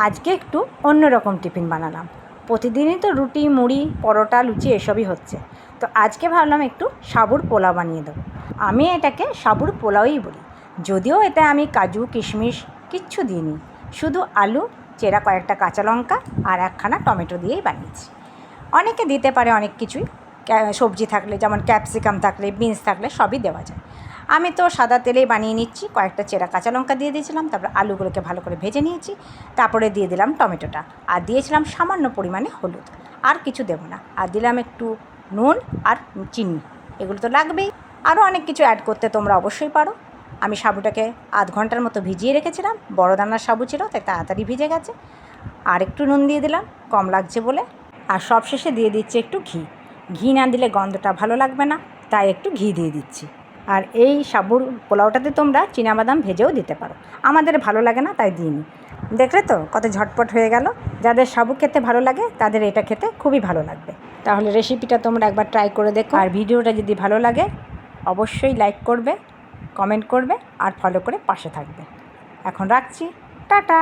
আজকে একটু অন্যরকম টিফিন বানালাম। প্রতিদিনই তো রুটি, মুড়ি, পরোটা, লুচি এসবই হচ্ছে। তো আজকে ভাবলাম একটু সাবুর পোলাও বানিয়ে দেবো। আমি এটাকে সাবুর পোলাওই বলি, যদিও এতে আমি কাজু কিশমিশ কিচ্ছু দিইনি, শুধু আলু, চেরা কয়েকটা কাঁচা লঙ্কা আর একখানা টমেটো দিয়েই বানিয়েছি। অনেকে দিতে পারে অনেক কিছুই, সবজি থাকলে, যেমন ক্যাপসিকাম থাকলে, বিনস থাকলে সবই দেওয়া যায়। আমি তো সাদা তেলেই বানিয়ে নিচ্ছি। কয়েকটা চেরা কাঁচা লঙ্কা দিয়ে দিয়েছিলাম, তারপর আলুগুলোকে ভালো করে ভেজে নিয়েছি, তারপরে দিয়ে দিলাম টমেটোটা, আর দিয়েছিলাম সামান্য পরিমাণে হলুদ, আর কিছু দেবো না। আর দিলাম একটু নুন আর চিনি, এগুলো তো লাগবেই। আরও অনেক কিছু অ্যাড করতে তোমরা অবশ্যই পারো। আমি সাবুটাকে আধ ঘন্টার মতো ভিজিয়ে রেখেছিলাম, বড় দানার সাবু ছিল তাই তাড়াতাড়ি ভিজে গেছে। আর একটু নুন দিয়ে দিলাম কম লাগছে বলে, আর সবশেষে দিয়ে দিচ্ছি একটু ঘি। ঘি না দিলে গন্ধটা ভালো লাগবে না, তাই একটু ঘি দিয়ে দিচ্ছি। আর এই সাবুর পোলাওটাতে তোমরা চীনাবাদাম ভেজেও দিতে পারো, আমাদের ভালো লাগে না তাই দিইনি। দেখলে তো কত ঝটপট হয়ে গেল। যাদের সাবু খেতে ভালো লাগে তাদের এটা খেতে খুবই ভালো লাগবে। তাহলে রেসিপিটা তোমরা একবার ট্রাই করে দেখো। আর ভিডিওটা যদি ভালো লাগে অবশ্যই লাইক করবে, কমেন্ট করবে আর ফলো করে পাশে থাকবে। এখন রাখছি, টাটা।